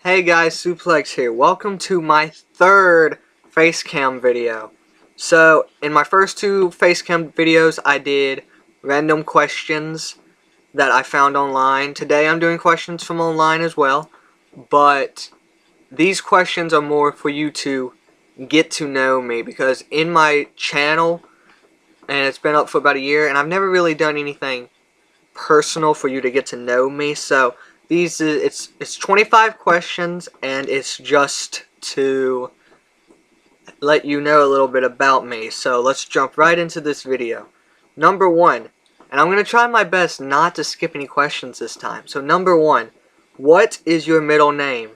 Hey guys, Suplex here. Welcome to my third Facecam video. So, in my first two Facecam videos, I did random questions that I found online. Today I'm doing questions from online as well, but these questions are more for you to get to know me, because in my channel, and it's been up for about a year, and I've never really done anything personal for you to get to know me. So it's 25 questions, and it's just to let you know a little bit about me. So let's jump right into this video. Number one, and I'm going to try my best not to skip any questions this time. So number one, what is your middle name?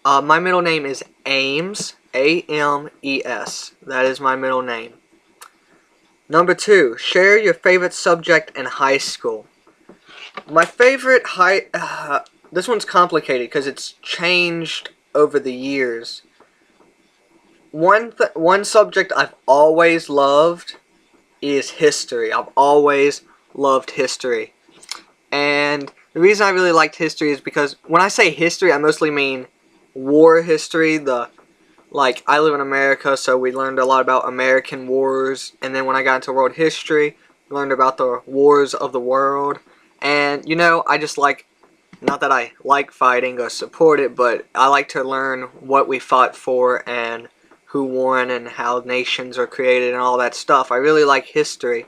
My middle name is Ames, A-M-E-S. That is my middle name. Number two, share your favorite subject in high school. My favorite this one's complicated because it's changed over the years. One subject I've always loved is history. I've always loved history. And the reason I really liked history is because when I say history, I mostly mean war history. Like, I live in America, so we learned a lot about American wars. And then when I got into world history, I learned about the wars of the world. And, you know, I just like, not that I like fighting or support it, but I like to learn what we fought for and who won and how nations are created and all that stuff. I really like history.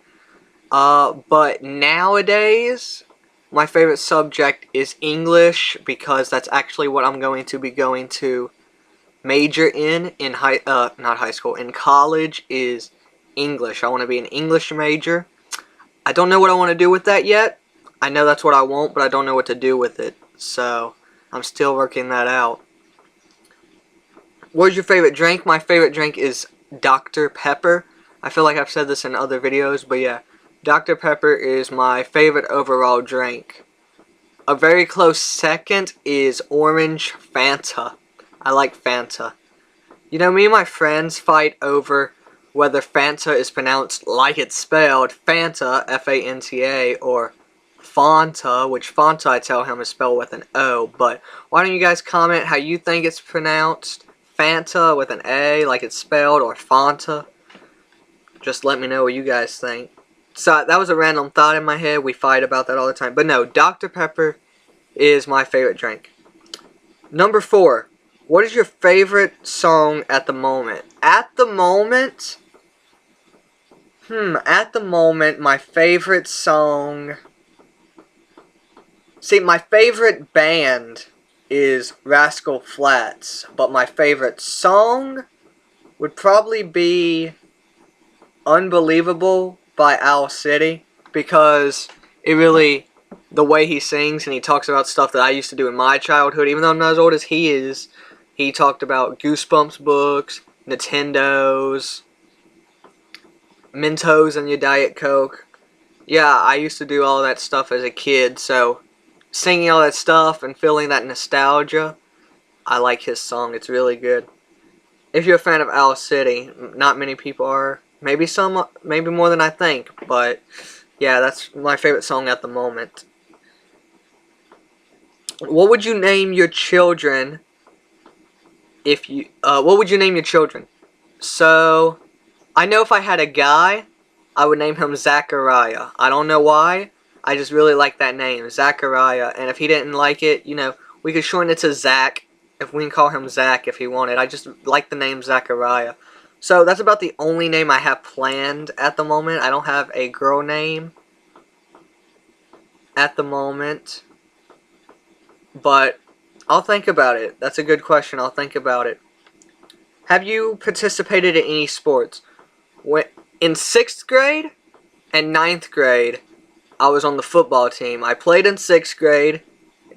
But nowadays, my favorite subject is English, because that's actually what I'm going to be going to major in college is English. I want to be an English major. I don't know what I want to do with that yet. I know that's what I want, but I don't know what to do with it. So, I'm still working that out. What's your favorite drink? My favorite drink is Dr. Pepper. I feel like I've said this in other videos, but yeah. Dr. Pepper is my favorite overall drink. A very close second is Orange Fanta. I like Fanta. You know, me and my friends fight over whether Fanta is pronounced like it's spelled, Fanta, F-A-N-T-A, or Fanta, which Fanta I tell him is spelled with an O. But why don't you guys comment how you think it's pronounced? Fanta with an A, like it's spelled, or Fanta? Just let me know what you guys think. So that was a random thought in my head. We fight about that all the time. But no, Dr. Pepper is my favorite drink. Number 4. What is your favorite song at the moment? At the moment, my favorite song... See, my favorite band is Rascal Flatts, but my favorite song would probably be Unbelievable by Owl City, because it really, the way he sings and he talks about stuff that I used to do in my childhood, even though I'm not as old as he is. He talked about Goosebumps books, Nintendos, Mentos and your Diet Coke. Yeah, I used to do all that stuff as a kid, so singing all that stuff and feeling that nostalgia, I like his song. It's really good. If you're a fan of Owl City, not many people are. Maybe some, maybe more than I think, but yeah, that's my favorite song at the moment. What would you name your children what would you name your children? So, I know if I had a guy, I would name him Zachariah. I don't know why. I just really like that name, Zachariah. And if he didn't like it, you know, we could shorten it to Zach. If we can call him Zach if he wanted. I just like the name Zachariah. So that's about the only name I have planned at the moment. I don't have a girl name at the moment. But I'll think about it. That's a good question. I'll think about it. Have you participated in any sports? In 6th grade and 9th grade, I was on the football team. I played in 6th grade,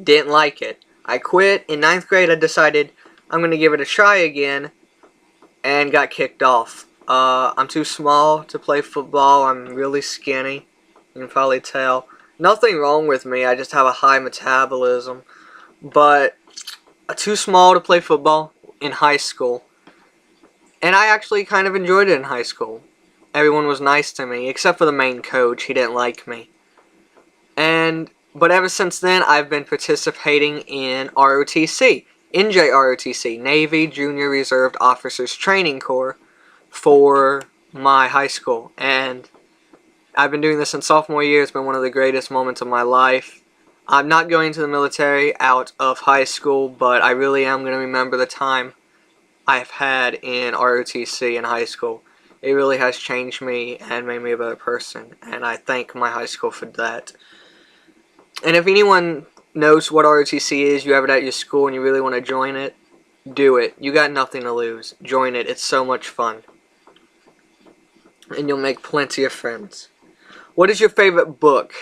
didn't like it. I quit. In 9th grade, I decided I'm going to give it a try again, and got kicked off. I'm too small to play football. I'm really skinny. You can probably tell. Nothing wrong with me. I just have a high metabolism. But too small to play football in high school. And I actually kind of enjoyed it in high school. Everyone was nice to me, except for the main coach. He didn't like me. But ever since then, I've been participating in ROTC. NJROTC, Navy Junior Reserve Officers Training Corps, for my high school. And I've been doing this since sophomore year. It's been one of the greatest moments of my life. I'm not going to the military out of high school, but I really am going to remember the time I've had in ROTC in high school. It really has changed me and made me a better person, and I thank my high school for that. And if anyone knows what ROTC is, you have it at your school and you really want to join it, do it. You got nothing to lose. Join it. It's so much fun. And you'll make plenty of friends. What is your favorite book?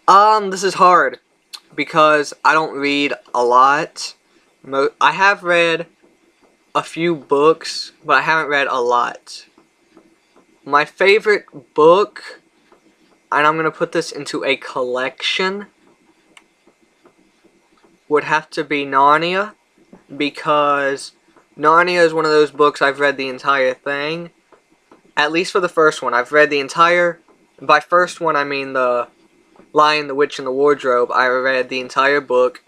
This is hard because I don't read a lot. I have read a few books, but I haven't read a lot. My favorite book, and I'm going to put this into a collection, would have to be Narnia, because Narnia is one of those books I've read the entire thing. At least for the first one. I've read the entire, by first one I mean the Lion, the Witch, and the Wardrobe. I read the entire book,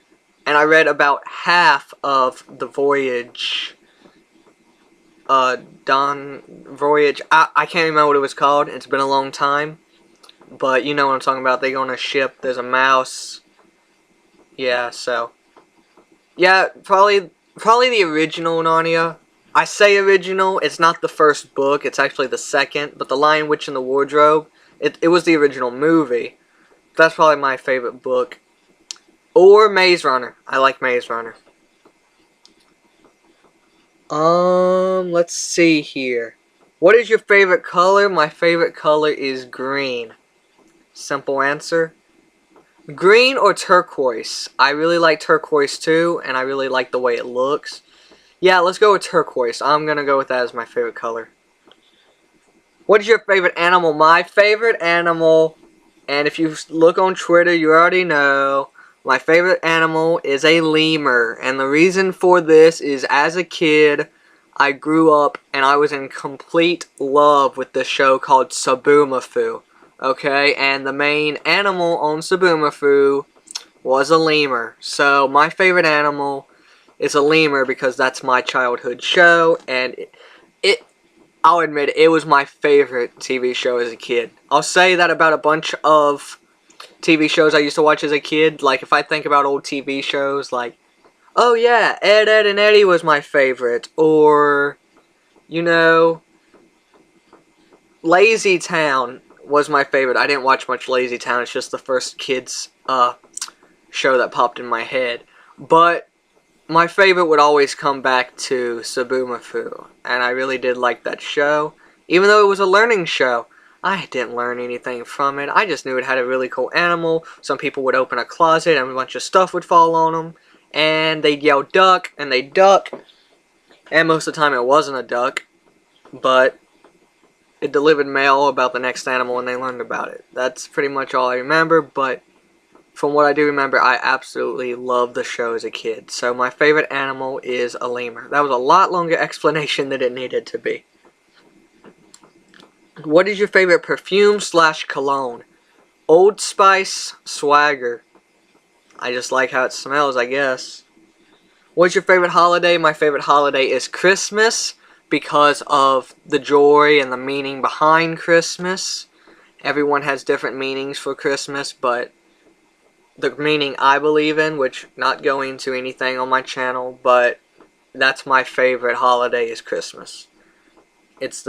and I read about half of the Voyage. Voyage. I can't remember what it was called. It's been a long time. But you know what I'm talking about. They go on a ship. There's a mouse. Yeah, so. Yeah, probably the original Narnia. I say original. It's not the first book. It's actually the second. But The Lion, Witch, and the Wardrobe, it was the original movie. That's probably my favorite book. Or Maze Runner. I like Maze Runner. Let's see here. What is your favorite color? My favorite color is green. Simple answer. Green or turquoise? I really like turquoise too, and I really like the way it looks. Yeah, let's go with turquoise. I'm gonna go with that as my favorite color. What is your favorite animal? My favorite animal, and if you look on Twitter, you already know, my favorite animal is a lemur. And the reason for this is, as a kid, I grew up and I was in complete love with this show called Subumafu. Okay, and the main animal on Subumafu was a lemur. So my favorite animal is a lemur because that's my childhood show, and I'll admit it was my favorite TV show as a kid. I'll say that about a bunch of TV shows I used to watch as a kid. Like, if I think about old TV shows, like, oh yeah, Ed, Edd and Eddy was my favorite. Or, you know, Lazy Town was my favorite. I didn't watch much Lazy Town. It's just the first kids show that popped in my head. But my favorite would always come back to Subumafu. And I really did like that show. Even though it was a learning show, I didn't learn anything from it. I just knew it had a really cool animal. Some people would open a closet and a bunch of stuff would fall on them. And they'd yell duck, and they'd duck. And most of the time it wasn't a duck. But it delivered mail about the next animal and they learned about it. That's pretty much all I remember. But from what I do remember, I absolutely loved the show as a kid. So my favorite animal is a lemur. That was a lot longer explanation than it needed to be. What is your favorite perfume / cologne? Old Spice Swagger. I just like how it smells, I guess. What's your favorite holiday? My favorite holiday is Christmas because of the joy and the meaning behind Christmas. Everyone has different meanings for Christmas, but the meaning I believe in, which not going to anything on my channel, but that's my favorite holiday, is Christmas. It's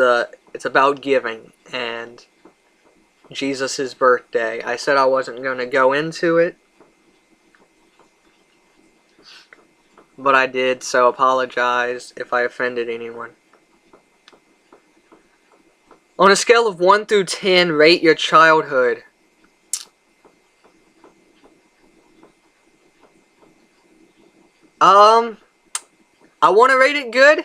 about giving and Jesus' birthday. I said I wasn't going to go into it, but I did, so apologize if I offended anyone. On a scale of 1 through 10, rate your childhood. I want to rate it good,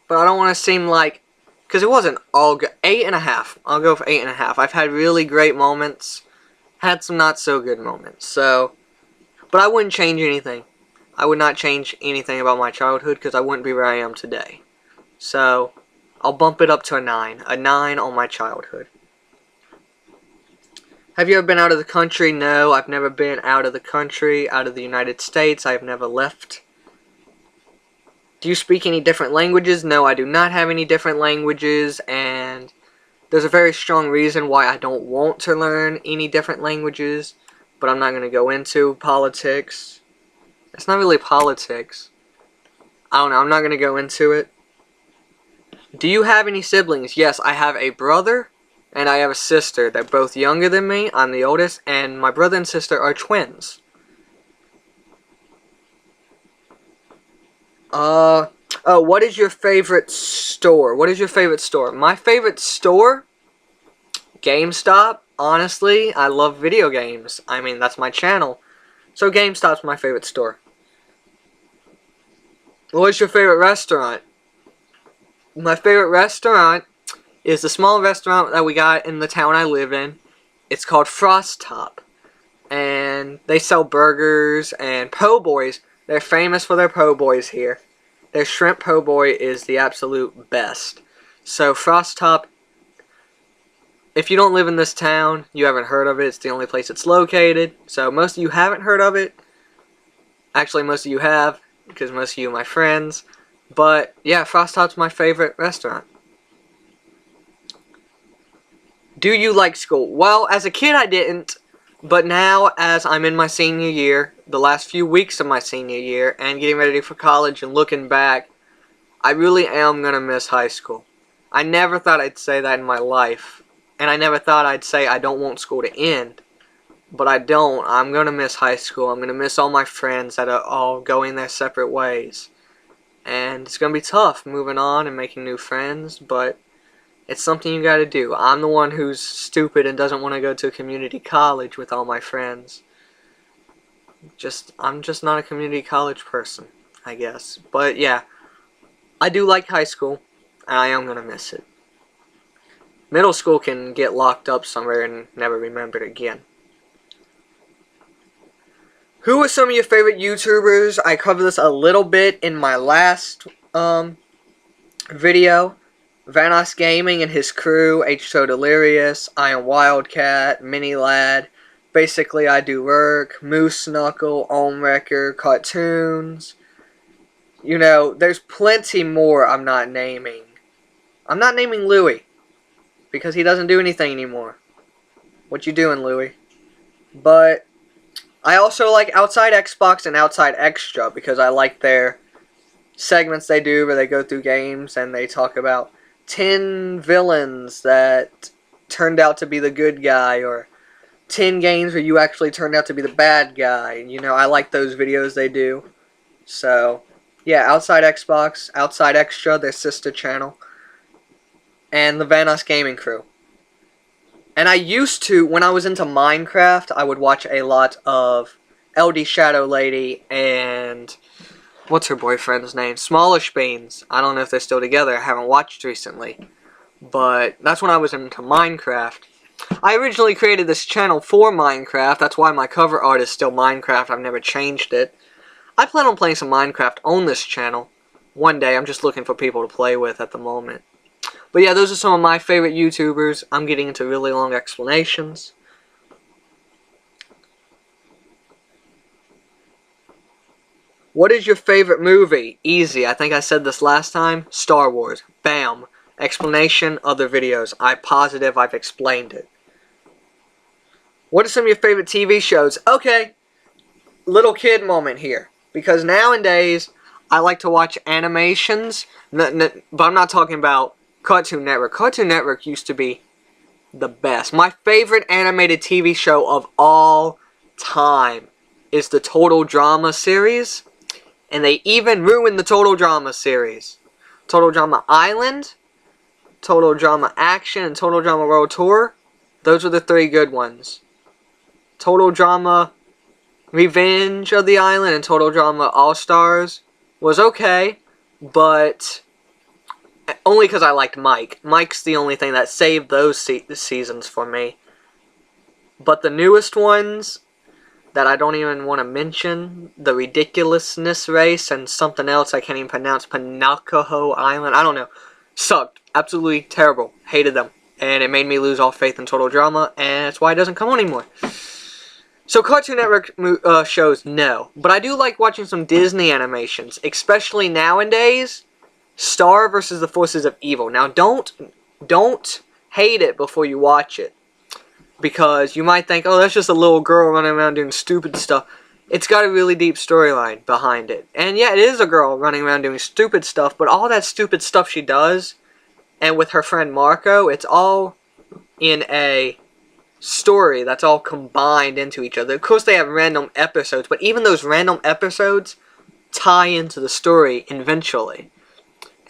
but I don't want to seem like, because it wasn't all good. 8.5. I'll go for 8.5. I've had really great moments, had some not so good moments. So, but I wouldn't change anything. I would not change anything about my childhood because I wouldn't be where I am today. So, I'll bump it up to a 9. A 9 on my childhood. Have you ever been out of the country? No, I've never been out of the country, out of the United States. I've never left Do you speak any different languages? No, I do not have any different languages, and there's a very strong reason why I don't want to learn any different languages, but I'm not going to go into politics. It's not really politics. I don't know, I'm not going to go into it. Do you have any siblings? Yes, I have a brother and I have a sister. They're both younger than me. I'm the oldest, and my brother and sister are twins. Oh, what is your favorite store? What is your favorite store? My favorite store? GameStop. Honestly, I love video games. I mean, that's my channel. So GameStop's my favorite store. What's your favorite restaurant? My favorite restaurant is the small restaurant that we got in the town I live in. It's called Frost Top. And they sell burgers and po' boys. They're famous for their po' boys here. Their shrimp po' boy is the absolute best. So Frost Top, if you don't live in this town, you haven't heard of it. It's the only place it's located. So most of you haven't heard of it. Actually, most of you have, because most of you are my friends. But yeah, Frost Top's my favorite restaurant. Do you like school? Well, as a kid I didn't. But now, as I'm in my senior year, the last few weeks of my senior year, and getting ready for college and looking back, I really am going to miss high school. I never thought I'd say that in my life. And I never thought I'd say I don't want school to end. But I don't. I'm going to miss high school. I'm going to miss all my friends that are all going their separate ways. And it's going to be tough moving on and making new friends, but it's something you got to do. I'm the one who's stupid and doesn't want to go to a community college with all my friends. I'm just not a community college person, I guess. But yeah, I do like high school, and I am going to miss it. Middle school can get locked up somewhere and never remembered again. Who are some of your favorite YouTubers? I covered this a little bit in my last video. Vanos Gaming and his crew, H2O Delirious, I Am Wildcat, Mini Lad, Basically I Do Work, Moose Knuckle, Wrecker, Cartoons. You know, there's plenty more I'm not naming. I'm not naming Louie, because he doesn't do anything anymore. What you doing, Louie? But I also like Outside Xbox and Outside Extra, because I like their segments they do where they go through games and they talk about 10 villains that turned out to be the good guy, or 10 games where you actually turned out to be the bad guy. You know, I like those videos they do. So, yeah, Outside Xbox, Outside Extra, their sister channel, and the Vanos Gaming crew. And I used to, when I was into Minecraft, I would watch a lot of LD Shadow Lady and what's her boyfriend's name? Smallish Beans. I don't know if they're still together. I haven't watched recently. But that's when I was into Minecraft. I originally created this channel for Minecraft. That's why my cover art is still Minecraft. I've never changed it. I plan on playing some Minecraft on this channel one day. I'm just looking for people to play with at the moment. But yeah, those are some of my favorite YouTubers. I'm getting into really long explanations. What is your favorite movie? Easy. I think I said this last time. Star Wars. Bam. Explanation, other videos. I'm positive I've explained it. What are some of your favorite TV shows? Okay. Little kid moment here. Because nowadays, I like to watch animations. But I'm not talking about Cartoon Network. Cartoon Network used to be the best. My favorite animated TV show of all time is the Total Drama series. And they even ruined the Total Drama series. Total Drama Island, Total Drama Action, and Total Drama World Tour. Those were the 3 good ones. Total Drama Revenge of the Island and Total Drama All-Stars was okay, but only because I liked Mike. Mike's the only thing that saved those seasons for me. But the newest ones that I don't even want to mention, the Ridiculousness Race and something else I can't even pronounce, Pinocchio Island, I don't know, sucked. Absolutely terrible. Hated them. And it made me lose all faith in Total Drama, and that's why it doesn't come on anymore. So Cartoon Network shows, no. But I do like watching some Disney animations, especially nowadays. Star versus the Forces of Evil. Now, don't hate it before you watch it. Because you might think, oh, that's just a little girl running around doing stupid stuff. It's got a really deep storyline behind it. And yeah, it is a girl running around doing stupid stuff, but all that stupid stuff she does, and with her friend Marco, it's all in a story that's all combined into each other. Of course, they have random episodes, but even those random episodes tie into the story eventually.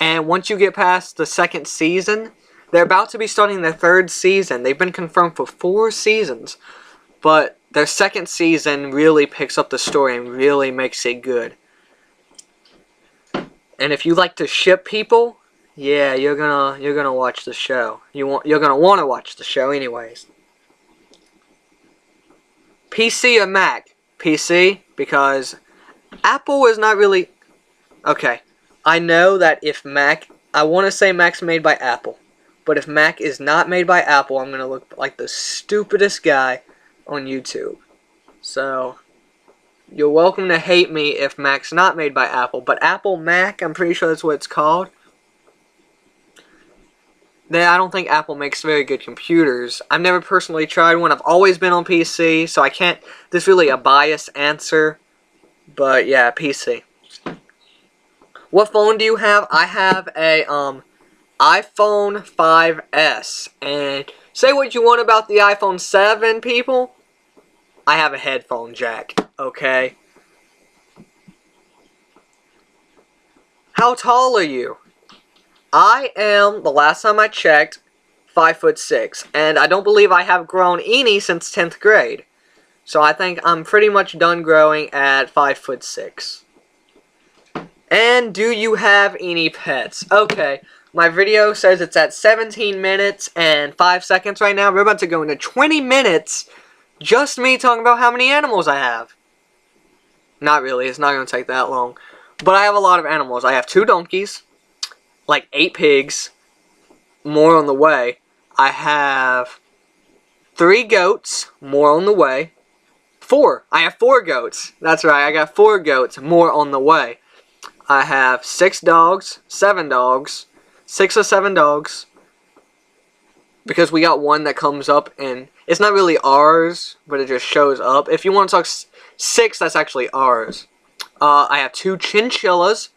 And once you get past the second season, they're about to be starting their third season. They've been confirmed for 4 seasons. But their second season really picks up the story and really makes it good. And if you like to ship people, yeah, you're gonna watch the show. You're gonna want to watch the show anyways. PC or Mac? PC, because Apple is not really... Okay, I know that if Mac... I want to say Mac's made by Apple. But if Mac is not made by Apple, I'm gonna look like the stupidest guy on YouTube. So, you're welcome to hate me if Mac's not made by Apple. But Apple Mac, I'm pretty sure that's what it's called. I don't think Apple makes very good computers. I've never personally tried one. I've always been on PC, so I can't... This is really a biased answer. But yeah, PC. What phone do you have? I have a iPhone 5S. And say what you want about the iPhone 7, people. I have a headphone jack, okay? How tall are you? I am, the last time I checked, 5'6", and I don't believe I have grown any since 10th grade. So I think I'm pretty much done growing at 5'6". And do you have any pets? Okay, my video says it's at 17 minutes and 5 seconds right now. We're about to go into 20 minutes. Just me talking about how many animals I have. Not really, it's not going to take that long. But I have a lot of animals. I have 2 donkeys, like 8 pigs, more on the way. I have 3 goats, more on the way. 4, I have 4 goats. That's right, I got 4 goats, more on the way. I have 6 dogs, 7 dogs, 6 or 7 dogs. Because we got one that comes up and it's not really ours, but it just shows up. If you want to talk 6, that's actually ours. I have 2 chinchillas.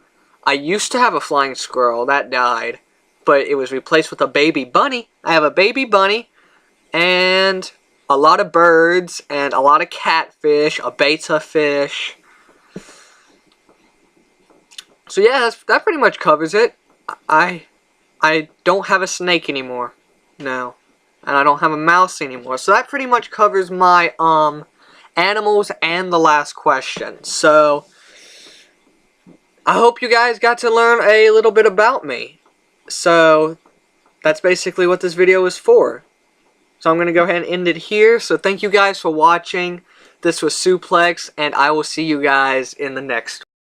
I used to have a flying squirrel. That died. But it was replaced with a baby bunny. I have a baby bunny. And a lot of birds. And a lot of catfish. A betta fish. So yeah, that pretty much covers it. I don't have a snake anymore. No. And I don't have a mouse anymore. So that pretty much covers my animals and the last question. So I hope you guys got to learn a little bit about me. So that's basically what this video is for. So I'm going to go ahead and end it here. So thank you guys for watching. This was Suplex, and I will see you guys in the next one.